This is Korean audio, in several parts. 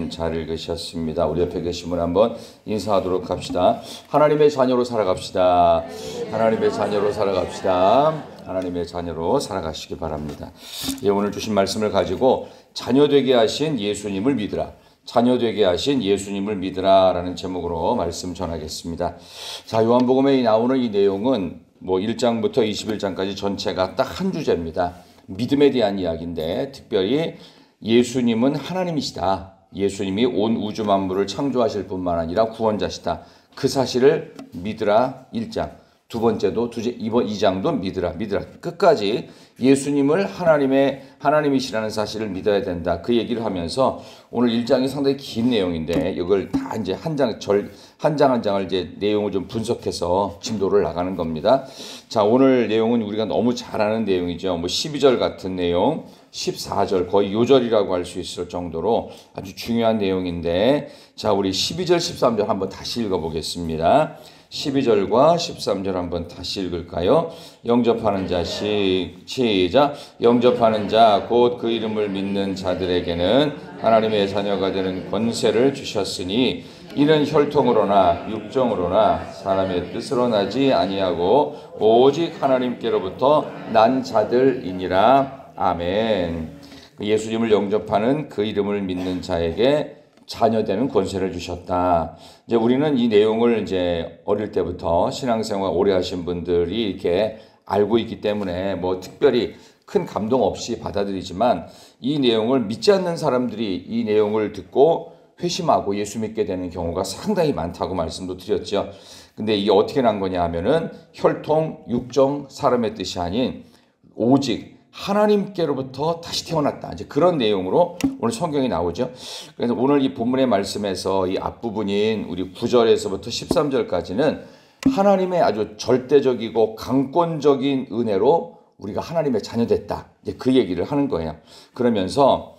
잘 읽으셨습니다. 우리 옆에 계신 분 한번 인사하도록 합시다. 하나님의 자녀로 살아갑시다. 하나님의 자녀로 살아갑시다. 하나님의 자녀로 살아가시기 바랍니다. 오늘 주신 말씀을 가지고 자녀 되게 하신 예수님을 믿으라. 자녀 되게 하신 예수님을 믿으라 라는 제목으로 말씀 전하겠습니다. 자, 요한복음에 나오는 이 내용은 1장부터 21장까지 전체가 딱 한 주제입니다. 믿음에 대한 이야기인데 특별히 예수님은 하나님이시다. 예수님이 온 우주 만물을 창조하실 뿐만 아니라 구원자시다. 그 사실을 믿으라 1장. 두 번째도 이번 2장도 믿으라. 끝까지 예수님을 하나님이시라는 사실을 믿어야 된다. 그 얘기를 하면서 오늘 1장이 상당히 긴 내용인데 이걸 다 이제 한 장을 이제 내용을 좀 분석해서 진도를 나가는 겁니다. 자, 오늘 내용은 우리가 너무 잘 아는 내용이죠. 12절 같은 내용, 14절 거의 요절이라고 할 수 있을 정도로 아주 중요한 내용인데, 자, 우리 12절, 13절 한번 다시 읽어보겠습니다. 12절과 13절 한번 다시 읽을까요? 영접하는 자, 시작. 영접하는 자, 곧 그 이름을 믿는 자들에게는 하나님의 자녀가 되는 권세를 주셨으니 이는 혈통으로나 육정으로나 사람의 뜻으로 나지 아니하고 오직 하나님께로부터 난 자들이니라. 아멘. 예수님을 영접하는 그 이름을 믿는 자에게 자녀되는 권세를 주셨다. 이제 우리는 이 내용을 이제 어릴 때부터 신앙생활 오래 하신 분들이 이렇게 알고 있기 때문에 특별히 큰 감동 없이 받아들이지만 이 내용을 믿지 않는 사람들이 이 내용을 듣고 회심하고 예수 믿게 되는 경우가 상당히 많다고 말씀도 드렸죠. 근데 이게 어떻게 난 거냐 하면은 혈통, 육정, 사람의 뜻이 아닌 오직 하나님께로부터 다시 태어났다. 이제 그런 내용으로 오늘 성경이 나오죠. 그래서 오늘 이 본문의 말씀에서 이 앞부분인 우리 9절에서부터 13절까지는 하나님의 아주 절대적이고 강권적인 은혜로 우리가 하나님의 자녀됐다. 이제 그 얘기를 하는 거예요. 그러면서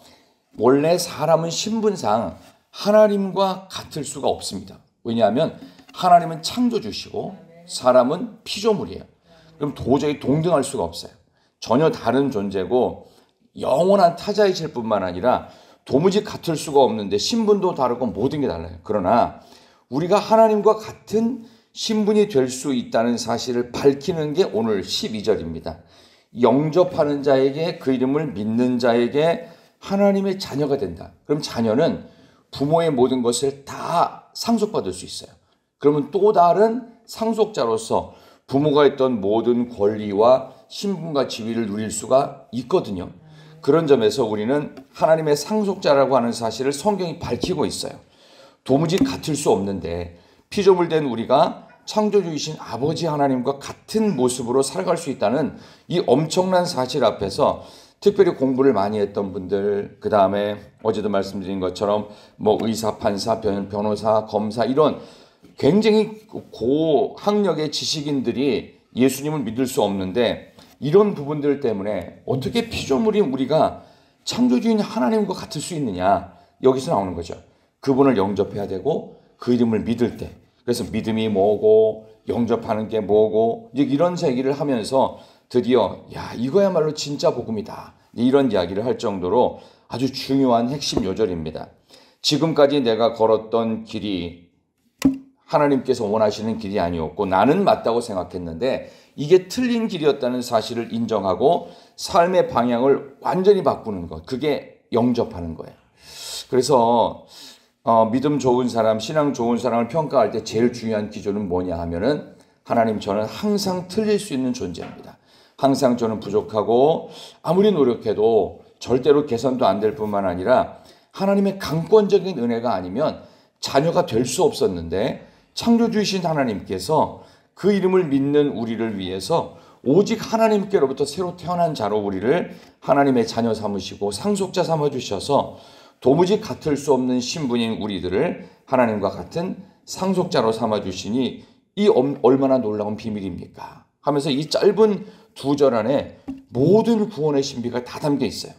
원래 사람은 신분상 하나님과 같을 수가 없습니다. 왜냐하면 하나님은 창조주시고 사람은 피조물이에요. 그럼 도저히 동등할 수가 없어요. 전혀 다른 존재고 영원한 타자이실 뿐만 아니라 도무지 같을 수가 없는데 신분도 다르고 모든 게 달라요. 그러나 우리가 하나님과 같은 신분이 될 수 있다는 사실을 밝히는 게 오늘 12절입니다. 영접하는 자에게, 그 이름을 믿는 자에게 하나님의 자녀가 된다. 그럼 자녀는 부모의 모든 것을 다 상속받을 수 있어요. 그러면 또 다른 상속자로서 부모가 했던 모든 권리와 신분과 지위를 누릴 수가 있거든요. 그런 점에서 우리는 하나님의 상속자라고 하는 사실을 성경이 밝히고 있어요. 도무지 같을 수 없는데 피조물 된 우리가 창조주이신 아버지 하나님과 같은 모습으로 살아갈 수 있다는 이 엄청난 사실 앞에서 특별히 공부를 많이 했던 분들, 그 다음에 어제도 말씀드린 것처럼 의사, 판사, 변호사, 검사 이런 굉장히 고학력의 지식인들이 예수님을 믿을 수 없는데 이런 부분들 때문에 어떻게 피조물이 우리가 창조주인 하나님과 같을 수 있느냐, 여기서 나오는 거죠. 그분을 영접해야 되고 그 이름을 믿을 때, 그래서 믿음이 뭐고 영접하는 게 뭐고 이제 이런 얘기를 하면서 드디어 이거야말로 진짜 복음이다, 이런 이야기를 할 정도로 아주 중요한 핵심 요절입니다. 지금까지 내가 걸었던 길이 하나님께서 원하시는 길이 아니었고 나는 맞다고 생각했는데 이게 틀린 길이었다는 사실을 인정하고 삶의 방향을 완전히 바꾸는 것, 그게 영접하는 거예요. 그래서 믿음 좋은 사람, 신앙 좋은 사람을 평가할 때 제일 중요한 기준은 뭐냐 하면은 하나님, 저는 항상 틀릴 수 있는 존재입니다. 항상 저는 부족하고 아무리 노력해도 절대로 개선도 안 될 뿐만 아니라 하나님의 강권적인 은혜가 아니면 자녀가 될 수 없었는데 창조주이신 하나님께서 그 이름을 믿는 우리를 위해서 오직 하나님께로부터 새로 태어난 자로 우리를 하나님의 자녀 삼으시고 상속자 삼아주셔서 도무지 같을 수 없는 신분인 우리들을 하나님과 같은 상속자로 삼아주시니 이 얼마나 놀라운 비밀입니까? 하면서 이 짧은 2절 안에 모든 구원의 신비가 다 담겨 있어요.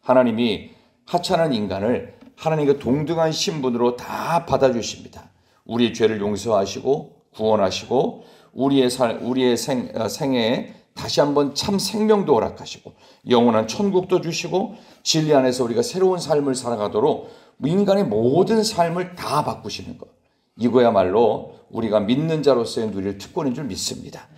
하나님이 하찮은 인간을 하나님과 동등한 신분으로 다 받아주십니다. 우리의 죄를 용서하시고 구원하시고 우리의 생애에 다시 한번 참 생명도 허락하시고 영원한 천국도 주시고 진리 안에서 우리가 새로운 삶을 살아가도록 인간의 모든 삶을 다 바꾸시는 것. 이거야말로 우리가 믿는 자로서의 누릴 특권인 줄 믿습니다.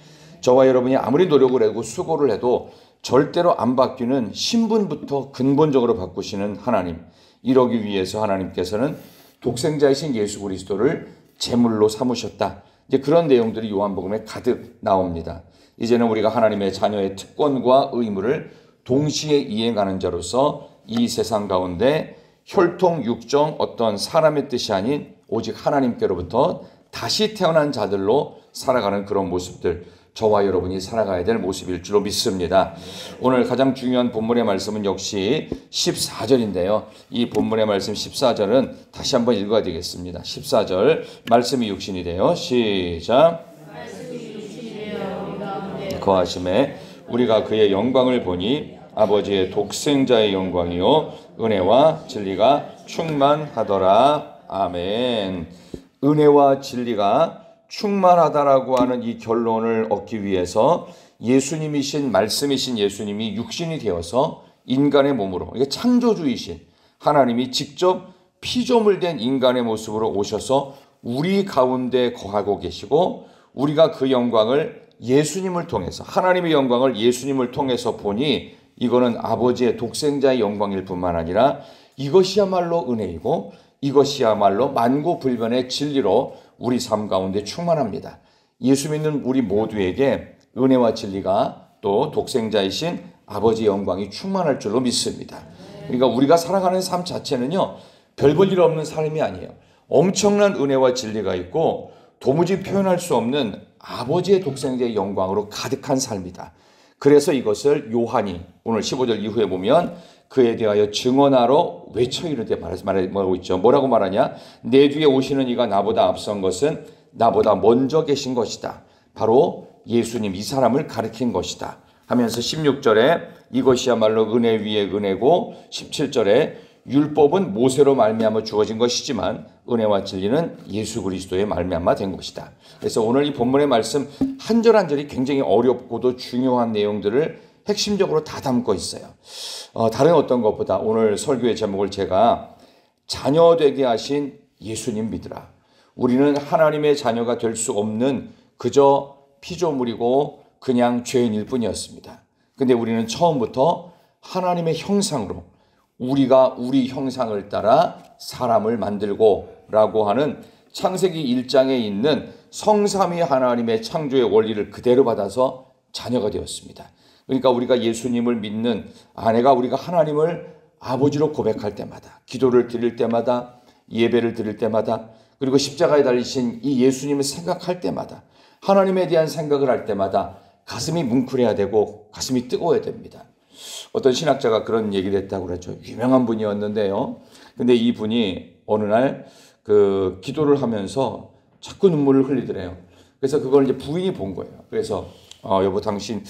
저와 여러분이 아무리 노력을 하고 수고를 해도 절대로 안 바뀌는 신분부터 근본적으로 바꾸시는 하나님. 이러기 위해서 하나님께서는 독생자이신 예수 그리스도를 제물로 삼으셨다. 이제 그런 내용들이 요한복음에 가득 나옵니다. 이제는 우리가 하나님의 자녀의 특권과 의무를 동시에 이행하는 자로서 이 세상 가운데 혈통, 육정, 어떤 사람의 뜻이 아닌 오직 하나님께로부터 다시 태어난 자들로 살아가는 그런 모습들, 저와 여러분이 살아가야 될 모습일 줄로 믿습니다. 오늘 가장 중요한 본문의 말씀은 역시 14절인데요. 이 본문의 말씀 14절은 다시 한번 읽어야 되겠습니다. 14절 말씀이 육신이 되어 시작. 거하심에 우리가 그의 영광을 보니 아버지의 독생자의 영광이요 은혜와 진리가 충만하더라. 아멘. 은혜와 진리가 충만하다라고 하는 이 결론을 얻기 위해서 예수님이신 말씀이신 예수님이 육신이 되어서 인간의 몸으로, 이게 창조주이신 하나님이 직접 피조물 된 인간의 모습으로 오셔서 우리 가운데 거하고 계시고, 우리가 그 영광을 예수님을 통해서, 하나님의 영광을 예수님을 통해서 보니 이거는 아버지의 독생자의 영광일 뿐만 아니라 이것이야말로 은혜이고 이것이야말로 만고불변의 진리로 우리 삶 가운데 충만합니다. 예수 믿는 우리 모두에게 은혜와 진리가 또 독생자이신 아버지의 영광이 충만할 줄로 믿습니다. 그러니까 우리가 살아가는 삶 자체는요, 별 볼 일 없는 삶이 아니에요. 엄청난 은혜와 진리가 있고 도무지 표현할 수 없는 아버지의 독생자의 영광으로 가득한 삶이다. 그래서 이것을 요한이 오늘 15절 이후에 보면 그에 대하여 증언하러 외쳐 이르되 말하고 있죠. 뭐라고 말하냐? 내 뒤에 오시는 이가 나보다 앞선 것은 나보다 먼저 계신 것이다. 바로 예수님, 이 사람을 가리킨 것이다 하면서 16절에 이것이야말로 은혜 위에 은혜고, 17절에 율법은 모세로 말미암아 주어진 것이지만 은혜와 진리는 예수 그리스도의 말미암아 된 것이다. 그래서 오늘 이 본문의 말씀 한 절 한 절이 굉장히 어렵고도 중요한 내용들을 핵심적으로 다 담고 있어요. 다른 어떤 것보다 오늘 설교의 제목을 제가 자녀 되게 하신 예수님 믿으라. 우리는 하나님의 자녀가 될 수 없는 그저 피조물이고 그냥 죄인일 뿐이었습니다. 근데 우리는 처음부터 하나님의 형상으로, 우리가 우리 형상을 따라 사람을 만들고 라고 하는 창세기 1장에 있는 성삼위 하나님의 창조의 원리를 그대로 받아서 자녀가 되었습니다. 그러니까 우리가 예수님을 믿는 아내가 우리가 하나님을 아버지로 고백할 때마다, 기도를 드릴 때마다, 예배를 드릴 때마다, 그리고 십자가에 달리신 이 예수님을 생각할 때마다, 하나님에 대한 생각을 할 때마다 가슴이 뭉클해야 되고 가슴이 뜨거워야 됩니다. 어떤 신학자가 그런 얘기를 했다고 그랬죠. 유명한 분이었는데요. 근데 이 분이 어느 날 기도를 하면서 자꾸 눈물을 흘리더래요. 그래서 그걸 이제 부인이 본 거예요. 그래서 여보, 당신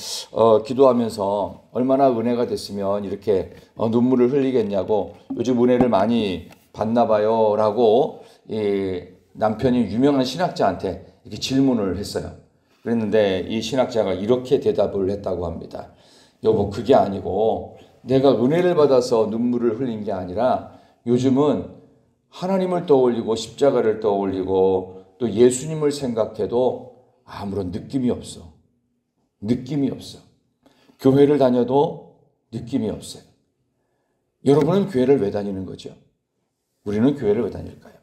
기도하면서 얼마나 은혜가 됐으면 이렇게 눈물을 흘리겠냐고, 요즘 은혜를 많이 받나 봐요 라고 이 남편이 유명한 신학자한테 이렇게 질문을 했어요. 그랬는데 이 신학자가 이렇게 대답을 했다고 합니다. 여보, 그게 아니고 내가 은혜를 받아서 눈물을 흘린 게 아니라 요즘은 하나님을 떠올리고 십자가를 떠올리고 또 예수님을 생각해도 아무런 느낌이 없어. 느낌이 없어. 교회를 다녀도 느낌이 없어요. 여러분은 교회를 왜 다니는 거죠? 우리는 교회를 왜 다닐까요?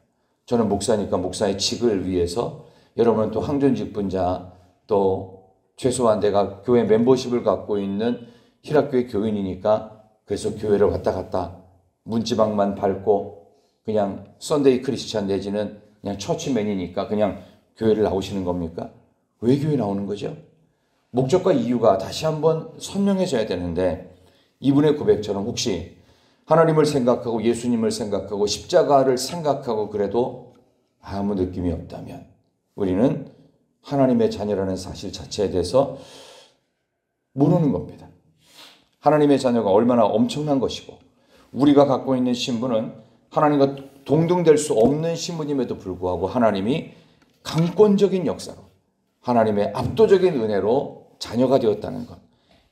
저는 목사니까 목사의 직을 위해서, 여러분은 또 항존직분자, 또 최소한 내가 교회 멤버십을 갖고 있는 희락교회 교인이니까 그래서 교회를 왔다 갔다 문지방만 밟고 그냥 썬데이 크리스찬 내지는 그냥 처치맨이니까 그냥 교회를 나오시는 겁니까? 왜 교회 나오는 거죠? 목적과 이유가 다시 한번 선명해져야 되는데, 이분의 고백처럼 혹시 하나님을 생각하고 예수님을 생각하고 십자가를 생각하고 그래도 아무 느낌이 없다면 우리는 하나님의 자녀라는 사실 자체에 대해서 모르는 겁니다. 하나님의 자녀가 얼마나 엄청난 것이고, 우리가 갖고 있는 신분은 하나님과 동등될 수 없는 신분임에도 불구하고 하나님이 강권적인 역사로, 하나님의 압도적인 은혜로 자녀가 되었다는 것,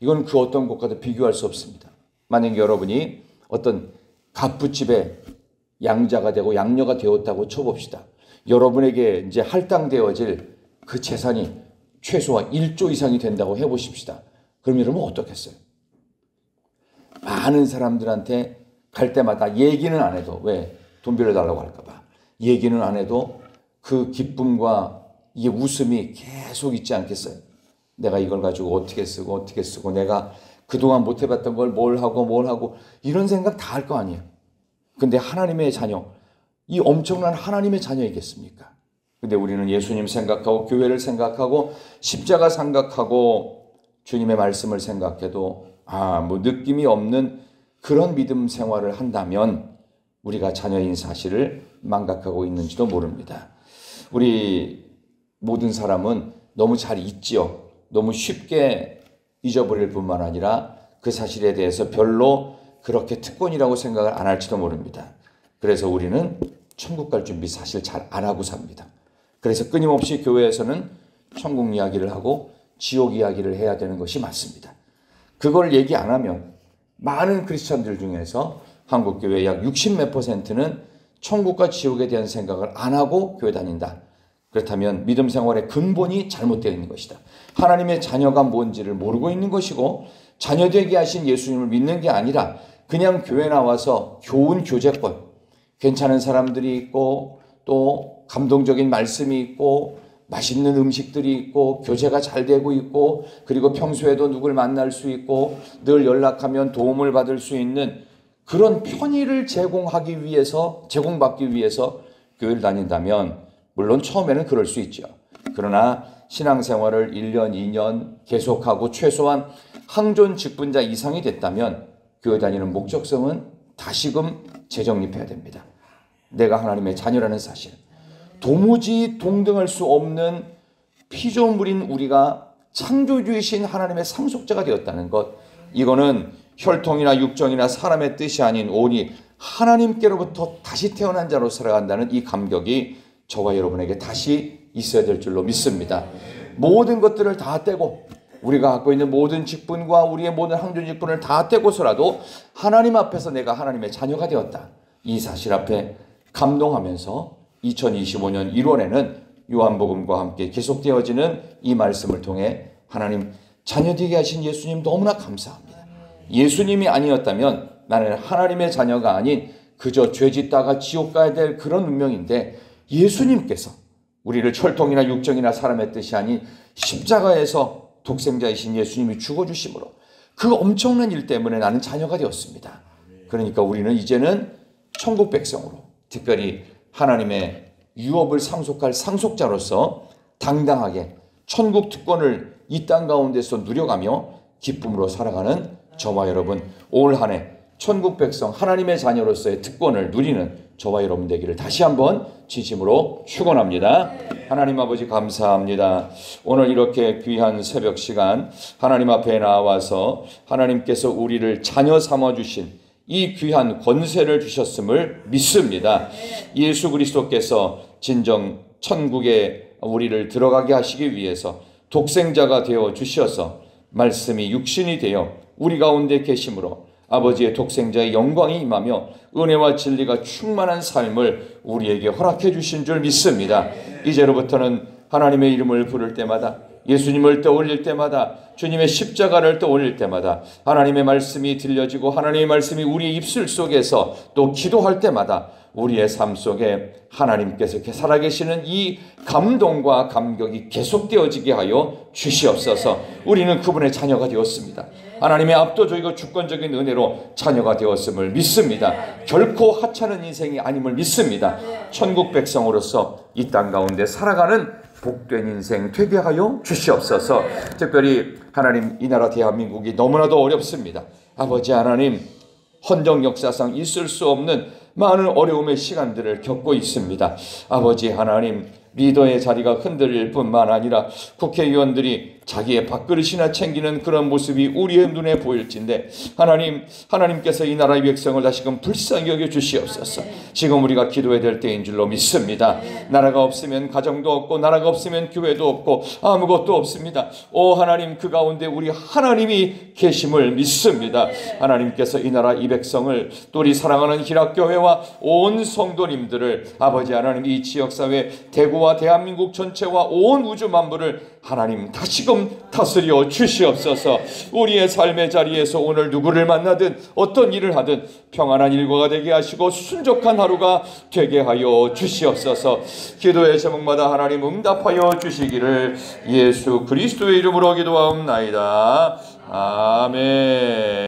이건 그 어떤 것과도 비교할 수 없습니다. 만약 여러분이 어떤 갑부집에 양자가 되고 양녀가 되었다고 쳐봅시다. 여러분에게 이제 할당되어질 그 재산이 최소한 1조 이상이 된다고 해보십시다. 그럼 여러분 어떻겠어요? 많은 사람들한테 갈 때마다 얘기는 안 해도, 왜? 돈 빌려달라고 할까봐. 얘기는 안 해도 그 기쁨과 이 웃음이 계속 있지 않겠어요? 내가 이걸 가지고 어떻게 쓰고 내가 그동안 못 해봤던 걸 뭘 하고 이런 생각 다 할 거 아니에요. 근데 하나님의 자녀, 이 엄청난 하나님의 자녀이겠습니까? 근데 우리는 예수님 생각하고 교회를 생각하고 십자가 생각하고 주님의 말씀을 생각해도 뭐 느낌이 없는 그런 믿음 생활을 한다면 우리가 자녀인 사실을 망각하고 있는지도 모릅니다. 우리 모든 사람은 너무 잘 잊지요. 너무 쉽게 잊어버릴 뿐만 아니라 그 사실에 대해서 별로 그렇게 특권이라고 생각을 안 할지도 모릅니다. 그래서 우리는 천국 갈 준비 사실 잘 안 하고 삽니다. 그래서 끊임없이 교회에서는 천국 이야기를 하고 지옥 이야기를 해야 되는 것이 맞습니다. 그걸 얘기 안 하면 많은 크리스천들 중에서 한국교회 약 60몇 %는 천국과 지옥에 대한 생각을 안 하고 교회 다닌다. 그렇다면 믿음 생활의 근본이 잘못되어 있는 것이다. 하나님의 자녀가 뭔지를 모르고 있는 것이고 자녀되게 하신 예수님을 믿는 게 아니라 그냥 교회 나와서 좋은 교제권, 괜찮은 사람들이 있고 또 감동적인 말씀이 있고 맛있는 음식들이 있고 교제가 잘 되고 있고 그리고 평소에도 누굴 만날 수 있고 늘 연락하면 도움을 받을 수 있는 그런 편의를 제공받기 위해서 교회를 다닌다면 물론 처음에는 그럴 수 있죠. 그러나 신앙생활을 1년, 2년 계속하고 최소한 항존 직분자 이상이 됐다면 교회 다니는 목적성은 다시금 재정립해야 됩니다. 내가 하나님의 자녀라는 사실. 도무지 동등할 수 없는 피조물인 우리가 창조주이신 하나님의 상속자가 되었다는 것. 이거는 혈통이나 육정이나 사람의 뜻이 아닌 오직 하나님께로부터 다시 태어난 자로 살아간다는 이 감격이 저와 여러분에게 다시 있어야 될 줄로 믿습니다. 모든 것들을 다 떼고 우리가 갖고 있는 모든 직분과 우리의 모든 항존 직분을 다 떼고서라도 하나님 앞에서 내가 하나님의 자녀가 되었다. 이 사실 앞에 감동하면서 2025년 1월에는 요한복음과 함께 계속되어지는 이 말씀을 통해 하나님 자녀되게 하신 예수님 너무나 감사합니다. 예수님이 아니었다면 나는 하나님의 자녀가 아닌 그저 죄짓다가 지옥 가야 될 그런 운명인데 예수님께서 우리를 혈통이나 육정이나 사람의 뜻이 아닌 십자가에서 독생자이신 예수님이 죽어주심으로 그 엄청난 일 때문에 나는 자녀가 되었습니다. 그러니까 우리는 이제는 천국 백성으로 특별히 하나님의 유업을 상속할 상속자로서 당당하게 천국 특권을 이 땅 가운데서 누려가며 기쁨으로 살아가는 저와 여러분 올 한 해 천국 백성 하나님의 자녀로서의 특권을 누리는 저와 여러분 되기를 다시 한번 진심으로 축원합니다. 하나님 아버지 감사합니다. 오늘 이렇게 귀한 새벽 시간 하나님 앞에 나와서 하나님께서 우리를 자녀 삼아주신 이 귀한 권세를 주셨음을 믿습니다. 예수 그리스도께서 진정 천국에 우리를 들어가게 하시기 위해서 독생자가 되어 주셔서 말씀이 육신이 되어 우리 가운데 계심으로 아버지의 독생자의 영광이 임하며 은혜와 진리가 충만한 삶을 우리에게 허락해 주신 줄 믿습니다. 이제로부터는 하나님의 이름을 부를 때마다 예수님을 떠올릴 때마다 주님의 십자가를 떠올릴 때마다 하나님의 말씀이 들려지고 하나님의 말씀이 우리의 입술 속에서 또 기도할 때마다 우리의 삶 속에 하나님께서 살아계시는 이 감동과 감격이 계속되어지게 하여 주시옵소서. 우리는 그분의 자녀가 되었습니다. 하나님의 압도적이고 주권적인 은혜로 자녀가 되었음을 믿습니다. 결코 하찮은 인생이 아님을 믿습니다. 천국 백성으로서 이 땅 가운데 살아가는 복된 인생 되게 하여 주시옵소서. 특별히 하나님 이 나라 대한민국이 너무나도 어렵습니다. 아버지 하나님 헌정 역사상 있을 수 없는 많은 어려움의 시간들을 겪고 있습니다. 아버지 하나님 리더의 자리가 흔들릴 뿐만 아니라 국회의원들이 자기의 밥그릇이나 챙기는 그런 모습이 우리의 눈에 보일진데 하나님께서 이 나라의 백성을 다시금 불쌍히 여겨 주시옵소서. 지금 우리가 기도해야 될 때인 줄로 믿습니다. 나라가 없으면 가정도 없고 나라가 없으면 교회도 없고 아무것도 없습니다. 오 하나님, 그 가운데 우리 하나님이 계심을 믿습니다. 하나님께서 이 나라 이 백성을, 또 우리 사랑하는 희락교회와 온 성도님들을 아버지 하나님, 이 지역사회 대구와 대한민국 전체와 온 우주 만물을 하나님 다시금 다스려 주시옵소서. 우리의 삶의 자리에서 오늘 누구를 만나든 어떤 일을 하든 평안한 일과가 되게 하시고 순족한 하루가 되게 하여 주시옵소서. 기도의 제목마다 하나님 응답하여 주시기를 예수 그리스도의 이름으로 기도하옵나이다. 아멘.